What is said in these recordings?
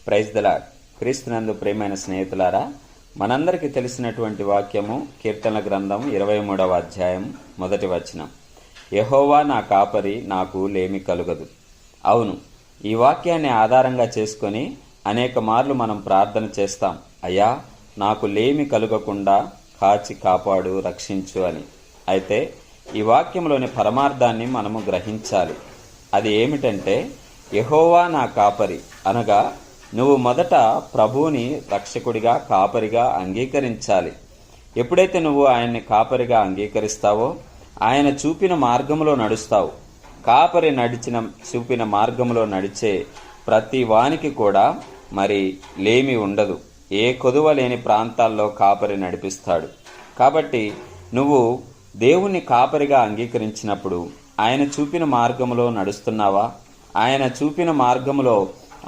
Praise the lord. క్రీస్తునందు ప్రియమైన స్నేహితులారా, మనందరికీ తెలిసినటువంటి వాక్యము కీర్తనల గ్రంథం 23వ అధ్యాయం 1వ వచనం. యెహోవా నా కాపరి, నాకు లేమి కలుగదు. అవును, ఈ వాక్యాన్ని ఆధారంగా చేసుకొని అనేక మార్లు మనం ప్రార్థన చేస్తాం, అయ్యా నాకు లేమి కలుగకుండా కాచి కాపాడు, రక్షించు అని. అయితే ఈ వాక్యంలోని పరమార్థాన్ని మనము గ్రహించాలి. అది ఏమిటంటే, యెహోవా నా కాపరి అనగా నువ్వు మొదట ప్రభువుని రక్షకుడిగా, కాపరిగా అంగీకరించాలి. ఎప్పుడైతే నువ్వు ఆయన్ని కాపరిగా అంగీకరిస్తావో ఆయన చూపిన మార్గంలో నడుస్తావు. కాపరి చూపిన మార్గంలో నడిచే ప్రతి వానికి కూడా మరి లేమి ఉండదు. ఏ కొదువ లేని ప్రాంతాల్లో కాపరి నడిపిస్తాడు. కాబట్టి నువ్వు దేవుణ్ణి కాపరిగా అంగీకరించినప్పుడు ఆయన చూపిన మార్గంలో నడుస్తున్నావా? ఆయన చూపిన మార్గంలో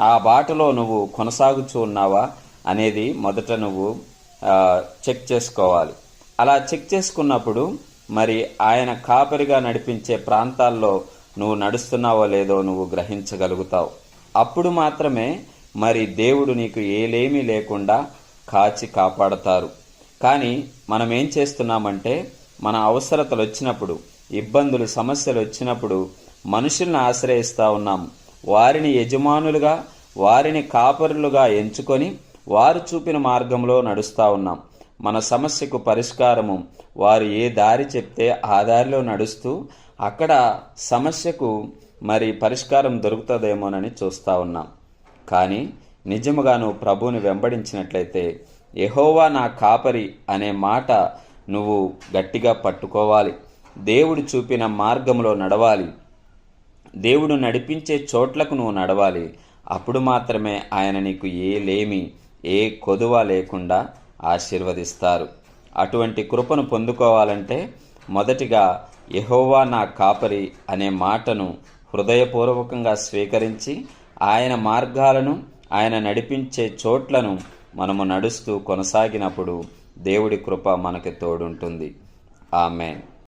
ఆ బాటలో నువ్వు కొనసాగుతూ ఉన్నావా అనేది మొదట నువ్వు చెక్ చేసుకోవాలి. అలా చెక్ చేసుకున్నప్పుడు మరి ఆయన కాపరిగా నడిపించే ప్రాంతాల్లో నువ్వు నడుస్తున్నావో లేదో నువ్వు గ్రహించగలుగుతావు. అప్పుడు మాత్రమే మరి దేవుడు నీకు ఏలేమీ లేకుండా కాచి కాపాడతారు. కానీ మనం ఏం చేస్తున్నామంటే, మన అవసరతలు వచ్చినప్పుడు, ఇబ్బందులు, సమస్యలు వచ్చినప్పుడు మనుషుల్ని ఆశ్రయిస్తూ ఉన్నాం. వారిని యజమానులుగా, వారిని కాపరులుగా ఎంచుకొని వారు చూపిన మార్గంలో నడుస్తూ ఉన్నాం. మన సమస్యకు పరిష్కారము వారు ఏ దారి చెప్తే ఆ దారిలో నడుస్తూ అక్కడ సమస్యకు మరి పరిష్కారం దొరుకుతుందేమోనని చూస్తూ ఉన్నాం. కానీ నిజముగా నువ్వు ప్రభువుని వెంబడించినట్లయితే యెహోవా నా కాపరి అనే మాట నువ్వు గట్టిగా పట్టుకోవాలి. దేవుడు చూపిన మార్గంలో నడవాలి. దేవుడు నడిపించే చోట్లకు నువ్వు నడవాలి. అప్పుడు మాత్రమే ఆయన నీకు ఏ లేమి, ఏ కొదువ లేకుండా ఆశీర్వదిస్తారు. అటువంటి కృపను పొందుకోవాలంటే మొదటిగా యెహోవా నా కాపరి అనే మాటను హృదయపూర్వకంగా స్వీకరించి ఆయన మార్గాలను, ఆయన నడిపించే చోట్లను మనము నడుస్తూ కొనసాగినప్పుడు దేవుడి కృప మనకి తోడుంటుంది. ఆమేన్.